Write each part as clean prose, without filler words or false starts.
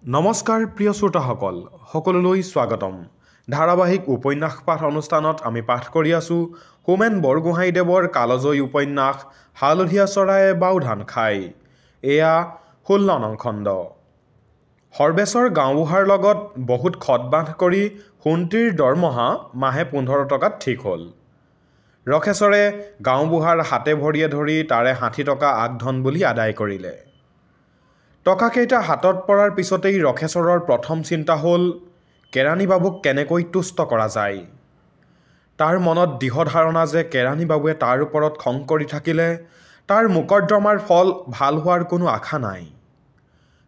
নমস্কাৰ প্ৰিয় শ্ৰোতাসকল, সকলোলৈ স্বাগতম। ধাৰাবাহিক উপন্যাস পাঠ অনুষ্ঠানত আমি পাঠ কৰি আছোঁ হোমেন বৰগোহাঁইদেৱৰ কালজয়ী উপন্যাস হালধীয়া চৰায়ে বাওধান খায়। এয়া 16 নং খণ্ড। সৰ্বেশ্বৰ গাঁওবুঢ়াৰ লগত বহুত খটবান্ধ কৰি সোণটিৰ দৰমহা মাহে 15 টকাত ঠিক হ'ল। ৰখেশ্বৰে গাঁওবুঢ়াৰ হাতে ভৰিয়ে ধৰি তাৰে 60 টকা আগধন বুলি আদায় কৰিলে। টকাকেইটা হাতত পৰাৰ পিছতেই ৰখেশ্বৰৰ প্ৰথম চিন্তা হ'ল কেৰাণী বাবুক কেনেকৈ তুষ্ট কৰা যায়। তাৰ মনত দৃঢ় ধাৰণা যে কেৰাণী বাবুৱে তাৰ ওপৰত খং কৰি থাকিলে তাৰ মোকৰ্দমাৰ ফল ভাল হোৱাৰ কোনো আশা নাই।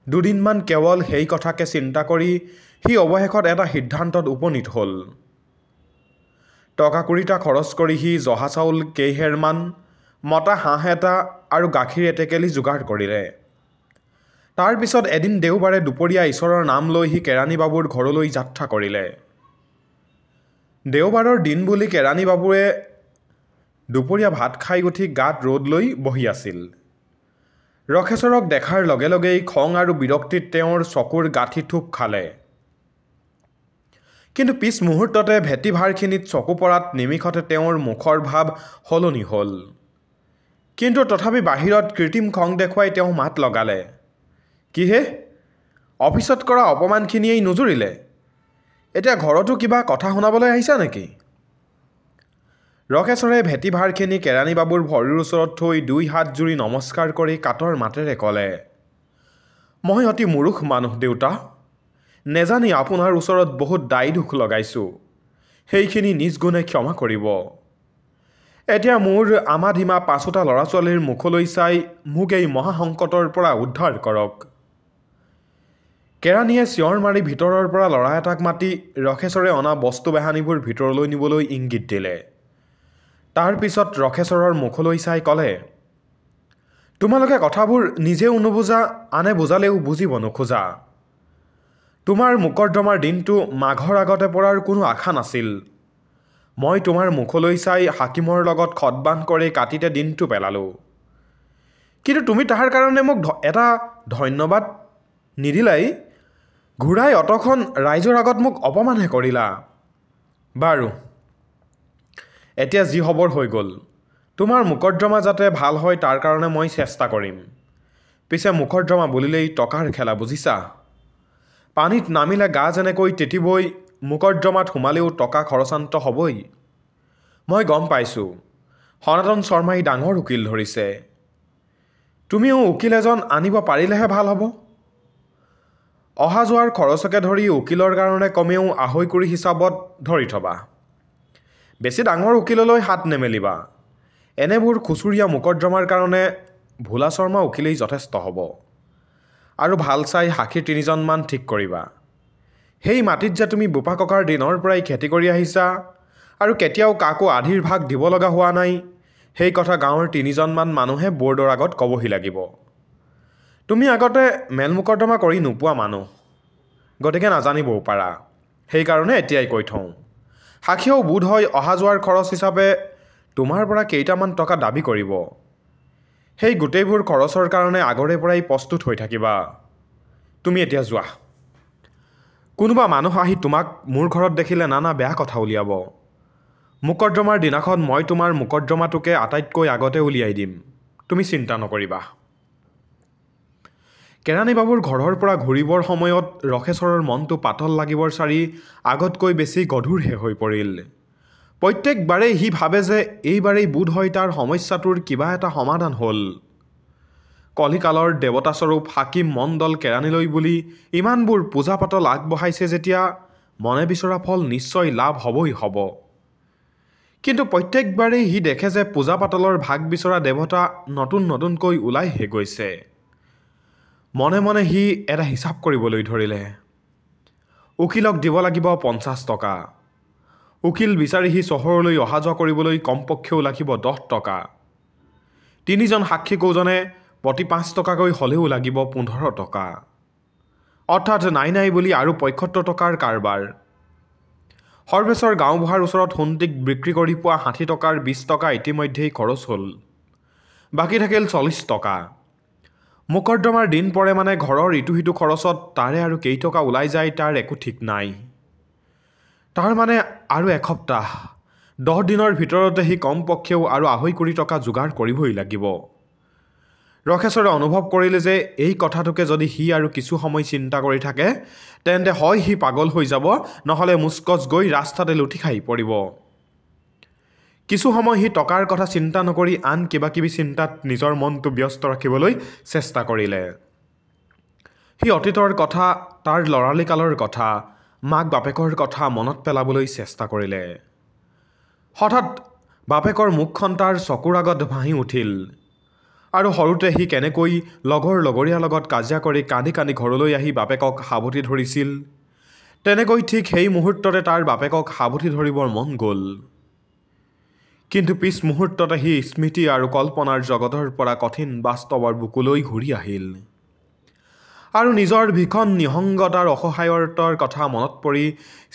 দুদিনমান কেৱল সেই কথাকে চিন্তা কৰি সি অৱশেষত এটা সিদ্ধান্তত উপনীত হ'ল। টকা কুৰিটা খৰচ কৰি সি জহা চাউল কেইহেৰমান, মতা হাঁহ এটা আৰু গাখীৰ এটেকেলি যোগাৰ কৰিলে। তাৰ পিছত এদিন দেওবাৰে দুপৰীয়া ঈশ্বৰৰ নাম লৈ সি কেৰাণী বাবুৰ ঘৰলৈ যাত্ৰা কৰিলে। দেওবাৰৰ দিন বুলি কেৰাণী বাবুৱে দুপৰীয়া ভাত খাই উঠি গাত ৰ'দ লৈ বহি আছিল। ৰখেশ্বৰক দেখাৰ লগে লগেই খং আৰু বিৰক্তিত তেওঁৰ চকুৰ গাঁঠি থূপ খালে। কিন্তু পিছ মুহূৰ্ততে ভেটিভাৰখিনিত চকু পৰাত নিমিষতে তেওঁৰ মুখৰ ভাৱ সলনি হ'ল। কিন্তু তথাপি বাহিৰত কৃত্ৰিম খং দেখুৱাই তেওঁ মাত লগালে, কিহে? অফিচত কৰা অপমানখিনিয়েই নুজুৰিলে? এতিয়া ঘৰতো কিবা কথা শুনাবলৈ আহিছা নেকি? ৰখেশ্বৰে ভেটিভাৰখিনি কেৰাণী বাবুৰ ভৰিৰ ওচৰত থৈ 2 হাত জুৰি নমস্কাৰ কৰি কাতৰ মাতেৰে ক'লে, মই অতি মূৰুখ মানুহ দেউতা। নেজানি আপোনাৰ ওচৰত বহুত দায় দুখ লগাইছোঁ। সেইখিনি নিজ গুণে ক্ষমা কৰিব। এতিয়া মোৰ আমাধীমা 5টা ল'ৰা ছোৱালীৰ মুখলৈ চাই মোক এই মহাসংকটৰ পৰা উদ্ধাৰ কৰক। কেৰাণীয়ে চিঞৰ মাৰি ভিতৰৰ পৰা ল'ৰা এটাক মাতি ৰখেশ্বৰে অনা বস্তু বেহানিবোৰ ভিতৰলৈ নিবলৈ ইংগিত দিলে। তাৰ পিছত ৰখেশ্বৰৰ মুখলৈ চাই ক'লে, তোমালোকে কথাবোৰ নিজেও নুবুজা, আনে বুজালেও বুজিব নোখোজা। তোমাৰ মোকৰ্দমাৰ দিনটো মাঘৰ আগতে পৰাৰ কোনো আশা নাছিল। মই তোমাৰ মুখলৈ চাই হাকিমৰ লগত খটবান্ধ কৰি কাটিতে দিনটো পেলালোঁ। কিন্তু তুমি তাৰ কাৰণে মোক এটা ধন্যবাদ নিদিলাই, ঘূৰাই অতখন ৰাইজৰ আগত মোক অপমানহে কৰিলা। বাৰু, এতিয়া যি হ'বৰ হৈ গ'ল। তোমাৰ মোকৰ্দমা যাতে ভাল হয় তাৰ কাৰণে মই চেষ্টা কৰিম। পিছে মোকৰ্দমা বুলিলেই টকাৰ খেলা, বুজিছা? পানীত নামিলে গা যেনেকৈ তিতিবই, মোকৰ্দমাত সোমালেও টকা খৰচান্ত হ'বই। মই গম পাইছোঁ, সনাতন শৰ্মাই ডাঙৰ উকিল ধৰিছে। তুমিও উকিল এজন আনিব পাৰিলেহে ভাল হ'ব। অহা যোৱাৰ খৰচকে ধৰি উকিলৰ কাৰণে কমেও 2.5 কোটি হিচাপত ধৰি থবা। বেছি ডাঙৰ উকিললৈ হাত নেমেলিবা। এনেবোৰ খুচুৰীয়া মোকৰ্দমাৰ কাৰণে ভোলা শৰ্মা উকিলেই যথেষ্ট হ'ব। আৰু ভাল চাই সাক্ষী 3জনমান ঠিক কৰিবা। সেই মাটিত যে তুমি বোপা ককাৰ দিনৰ পৰাই খেতি কৰি আহিছা আৰু কেতিয়াও কাকো আধিৰ ভাগ দিব লগা হোৱা নাই, সেই কথা গাঁৱৰ 3জনমান মানুহে বৰ্ডৰ আগত ক'বহি লাগিব। তুমি আগতে মেল মোকৰ্দমা কৰি নোপোৱা মানুহ, গতিকে নাজানিবও পাৰা। সেইকাৰণে এতিয়াই কৈ থওঁ। সাক্ষীয়েও বোধ হয় অহা যোৱাৰ খৰচ হিচাপে তোমাৰ পৰা কেইটামান টকা দাবী কৰিব। সেই গোটেইবোৰ খৰচৰ কাৰণে আগৰে পৰাই প্ৰস্তুত হৈ থাকিবা। তুমি এতিয়া যোৱা। কোনোবা মানুহ আহি তোমাক মোৰ ঘৰত দেখিলে নানা বেয়া কথা উলিয়াব। মোকৰ্দমাৰ দিনাখন মই তোমাৰ মোকৰ্দমাটোকে আটাইতকৈ আগতে উলিয়াই দিম। তুমি চিন্তা নকৰিবা। কেৰাণী বাবুৰ ঘৰৰ পৰা ঘূৰিবৰ সময়ত ৰখেশ্বৰৰ মনটো পাতল লাগিবৰ চাৰি আগতকৈ বেছি গধুৰহে হৈ পৰিল। প্ৰত্যেকবাৰেই সি ভাবে যে এইবাৰেই বোধ হয় তাৰ সমস্যাটোৰ কিবা এটা সমাধান হ'ল। কলিকালৰ দেৱতাস্বৰূপ হাকিম মণ্ডল কেৰাণীলৈ বুলি ইমানবোৰ পূজা পাতল আগবঢ়াইছে যেতিয়া মনে বিচৰা ফল নিশ্চয় লাভ হ'বই হ'ব। কিন্তু প্ৰত্যেকবাৰেই সি দেখে যে পূজা পাতলৰ ভাগ বিচৰা দেৱতা নতুনকৈ ওলাইহে গৈছে। মনে মনে সি এটা হিচাপ কৰিবলৈ ধৰিলে। উকিলক দিব লাগিব 50 টকা। উকিল বিচাৰি সি চহৰলৈ অহা যোৱা কৰিবলৈ কমপক্ষেও লাগিব 10 টকা। 3জন সাক্ষী কৌজনে প্ৰতি 5 টকাকৈ হ'লেও লাগিব 15 টকা। অৰ্থাৎ নাই বুলি আৰু 75 টকাৰ কাৰবাৰ। সৰ্বেশ্বৰ গাঁওবুঢ়াৰ ওচৰত সোণটিক বিক্ৰী কৰি পোৱা 60 টকাৰ 20 টকা ইতিমধ্যেই খৰচ হ'ল। বাকী থাকিল 40 টকা। মোকৰ্দমাৰ দিন পৰে মানে ঘৰৰ ইটো সিটো খৰচত তাৰে আৰু কেইটকা ওলাই যায় তাৰ একো ঠিক নাই। তাৰ মানে আৰু এসপ্তাহ 10 দিনৰ ভিতৰতে সি কমপক্ষেও আৰু 2.5 কোটি টকা যোগাৰ কৰিবই লাগিব। ৰখেশ্বৰে অনুভৱ কৰিলে যে এই কথাটোকে যদি সি আৰু কিছু সময় চিন্তা কৰি থাকে তেন্তে হয় সি পাগল হৈ যাব, নহ'লে মুচকচ গৈ ৰাস্তাতে লুটি খাই পৰিব। কিছু সময় সি টকাৰ কথা চিন্তা নকৰি আন কিবা কিবি চিন্তাত নিজৰ মনটো ব্যস্ত ৰাখিবলৈ চেষ্টা কৰিলে। সি অতীতৰ কথা, তাৰ ল'ৰালিকালৰ কথা, মাক বাপেকৰ কথা মনত পেলাবলৈ চেষ্টা কৰিলে। হঠাৎ বাপেকৰ মুখখন তাৰ চকুৰ আগত ভাহি উঠিল আৰু সৰুতে সি কেনেকৈ লগৰীয়াৰ লগত কাজিয়া কৰি কান্দি কান্দি ঘৰলৈ আহি বাপেকক সাৱটি ধৰিছিল, তেনেকৈ ঠিক সেই মুহূৰ্ততে তাৰ বাপেকক সাৱটি ধৰিবৰ মন গ'ল। কিন্তু পিছ মুহূৰ্ততে সি স্মৃতি আৰু কল্পনাৰ জগতৰ পৰা কঠিন বাস্তৱৰ বুকুলৈ ঘূৰি আহিল আৰু নিজৰ ভীষণ নিসংগতাৰ অসহায়তাৰ কথা মনত পৰি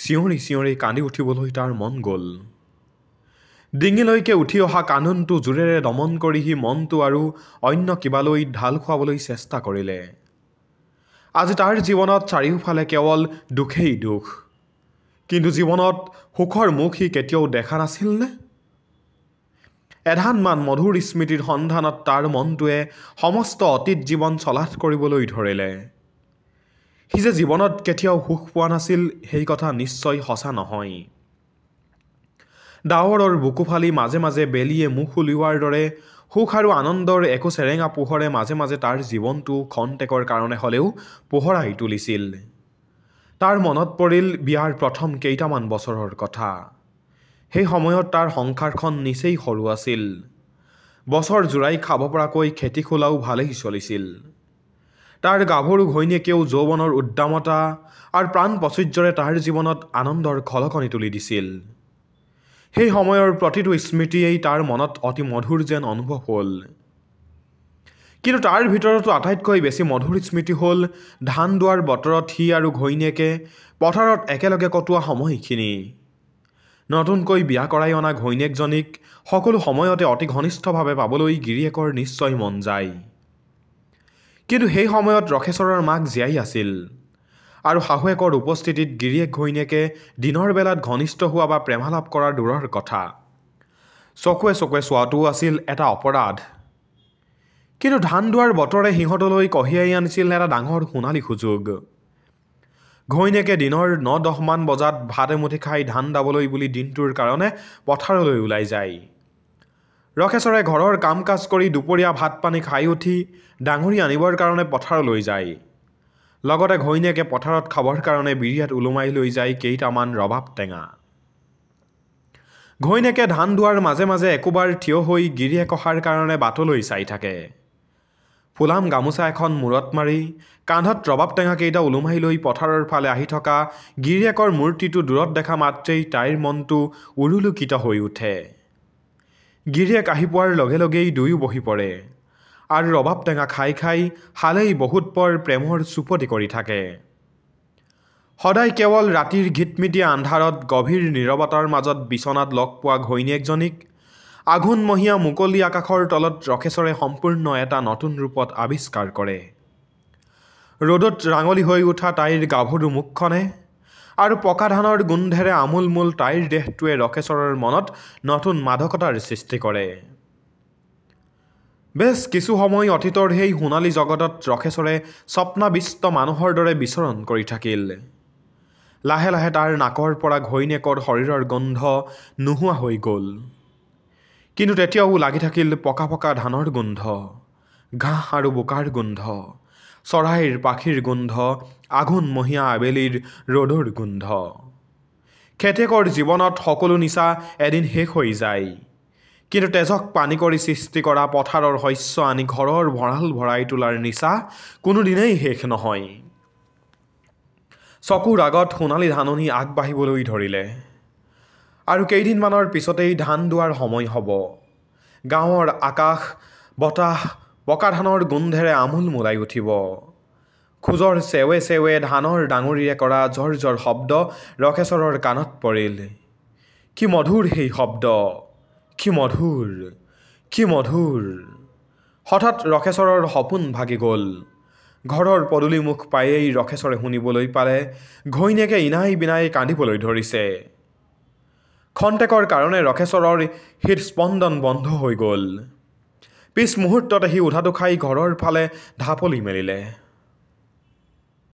চিঞৰি চিঞৰি কান্দি উঠিবলৈ তাৰ মন গ'ল। ডিঙিলৈকে উঠি অহা কান্দোনটো জোৰেৰে দমন কৰি সি মনটো আৰু অন্য কিবালৈ ঢাল খুৱাবলৈ চেষ্টা কৰিলে। আজি তাৰ জীৱনত চাৰিওফালে কেৱল দুখেই দুখ, কিন্তু জীৱনত সুখৰ মুখ সি কেতিয়াও দেখা নাছিলনে? এধানমান মধুৰ স্মৃতিৰ সন্ধানত তাৰ মনটোৱে সমস্ত অতীত জীৱন চলাথ কৰিবলৈ ধৰিলে। সি যে জীৱনত কেতিয়াও সুখ পোৱা নাছিল সেই কথা নিশ্চয় সঁচা নহয়। ডাৱৰৰ বুকু ফালি মাজে মাজে বেলিয়ে মুখ উলিওৱাৰ দৰে সুখ আৰু আনন্দৰ একো চেৰেঙা পোহৰে মাজে মাজে তাৰ জীৱনটো খন্তেকৰ কাৰণে হ'লেও পোহৰাই তুলিছিল। তাৰ মনত পৰিল বিয়াৰ প্ৰথম কেইটামান বছৰৰ কথা। সেই সময়ত তাৰ সংসাৰখন নিচেই সৰু আছিল। বছৰ জোৰাই খাব পৰাকৈ খেতি খোলাও ভালেই চলিছিল। তাৰ গাভৰু ঘৈণীয়েকেও যৌৱনৰ উদ্দামতা আৰু প্ৰাণ প্ৰাচুৰ্যৰে তাৰ জীৱনত আনন্দৰ খলকনি তুলি দিছিল। সেই সময়ৰ প্ৰতিটো স্মৃতিয়েই তাৰ মনত অতি মধুৰ যেন অনুভৱ হ'ল। কিন্তু তাৰ ভিতৰতো আটাইতকৈ বেছি মধুৰ স্মৃতি হ'ল ধান দোৱাৰ বতৰত সি আৰু ঘৈণীয়েকে পথাৰত একেলগে কটোৱা সময়খিনি। নতুনকৈ বিয়া কৰাই অনা ঘৈণীয়েকজনীক সকলো সময়তে অতি ঘনিষ্ঠভাৱে পাবলৈ গিৰিয়েকৰ নিশ্চয় মন যায়। কিন্তু সেই সময়ত ৰখেশ্বৰৰ মাক জীয়াই আছিল আৰু শাহুৱেকৰ উপস্থিতিত গিৰিয়েক ঘৈণীয়েকে দিনৰ বেলাত ঘনিষ্ঠ হোৱা বা প্ৰেমালাপ কৰাৰ দূৰৰ কথা, চকুৱে চকুৱে চোৱাটোও আছিল এটা অপৰাধ। কিন্তু ধান দোৱাৰ বতৰে সিহঁতলৈ কঢ়িয়াই আনিছিল এটা ডাঙৰ সোণালী সুযোগ। ঘৈণীয়েকে দিনৰ 9-10 মান বজাত ভাত এমুঠি খাই ধান দাবলৈ বুলি দিনটোৰ কাৰণে পথাৰলৈ ওলাই যায়। ৰখেশ্বৰে ঘৰৰ কাম কাজ কৰি দুপৰীয়া ভাত পানী খাই উঠি ডাঙৰি আনিবৰ কাৰণে পথাৰলৈ যায়। লগতে ঘৈণীয়েকে পথাৰত খাবৰ কাৰণে বিৰিয়াত ওলোমাই লৈ যায় কেইটামান ৰবাব টেঙা। ঘৈণীয়েকে ধান দোৱাৰ মাজে মাজে একোবাৰ থিয় হৈ গিৰিয়েক অহাৰ কাৰণে বাটলৈ চাই থাকে। ফুলাম গামোচা এখন মূৰত মাৰি কান্ধত ৰবাব টেঙা কেইটা ওলোমাই লৈ পথাৰৰ ফালে আহি থকা গিৰিয়েকৰ মূৰ্তিটো দূৰত দেখা মাত্ৰেই তাইৰ মনটো উৰুলুকিত হৈ উঠে। গিৰিয়েক আহি পোৱাৰ লগে লগেই দুয়ো বহি পৰে আৰু ৰবাব টেঙা খাই খাই হালেই বহুত পৰ প্ৰেমৰ চুপতি কৰি থাকে। সদায় কেৱল ৰাতিৰ ঘিটমিটিয়া আন্ধাৰত গভীৰ নীৰৱতাৰ মাজত বিচনাত লগ পোৱা ঘৈণীয়েকজনীক আঘোণমহীয়া মুকলি আকাশৰ তলত ৰখেশ্বৰে সম্পূৰ্ণ এটা নতুন ৰূপত আৱিষ্কাৰ কৰে। ৰ'দত ৰাঙলী হৈ উঠা তাইৰ গাভৰু মুখখনে আৰু পকা ধানৰ গোন্ধেৰে আমোলমোল তাইৰ দেহটোৱে ৰখেশ্বৰৰ মনত নতুন মাদকতাৰ সৃষ্টি কৰে। বেছ কিছু সময় অতীতৰ সেই সোণালী জগতত ৰখেশ্বৰে স্বপ্নাবিষ্ট মানুহৰ দৰে বিচৰণ কৰি থাকিল। লাহে লাহে তাৰ নাকৰ পৰা ঘৈণীয়েকৰ শৰীৰৰ গোন্ধ নোহোৱা হৈ গ'ল। কিন্তু তেতিয়াও লাগি থাকিল পকা পকা ধানৰ গোন্ধ, ঘাঁহ আৰু বোকাৰ গোন্ধ, চৰাইৰ পাখিৰ গোন্ধ, আঘোণমহীয়া আবেলিৰ ৰ'দৰ গোন্ধ। খেতিয়কৰ জীৱনত সকলো নিচা এদিন শেষ হৈ যায়, কিন্তু তেজক পানী কৰি সৃষ্টি কৰা পথাৰৰ শস্য আনি ঘৰৰ ভঁৰাল ভৰাই তোলাৰ নিচা কোনোদিনেই শেষ নহয়। চকুৰ আগত সোণালী ধাননি আগবাঢ়িবলৈ ধৰিলে আৰু কেইদিনমানৰ পিছতেই ধান দোৱাৰ সময় হ'ব। গাঁৱৰ আকাশ বতাহ পকা ধানৰ গোন্ধেৰে আমোল মোলাই উঠিব। খোজৰ চেৱে চেৱে ধানৰ ডাঙৰিৰে কৰা জৰ জৰ শব্দ ৰখেশ্বৰৰ কাণত পৰিল। কি মধুৰ সেই শব্দ, কি মধুৰ, কি মধুৰ! হঠাৎ ৰখেশ্বৰৰ সপোন ভাগি গ'ল। ঘৰৰ পদূলি মুখ পায়েই ৰখেশ্বৰে শুনিবলৈ পালে ঘৈণীয়েকে ইনাই বিনাই কান্দিবলৈ ধৰিছে। খন্তেকৰ কাৰণে ৰখেশ্বৰৰ হৃদস্পন্দন বন্ধ হৈ গ'ল। পিছ মুহূৰ্ততে সি উধাটো খাই ঘৰৰ ফালে ঢাপলি মেলিলে।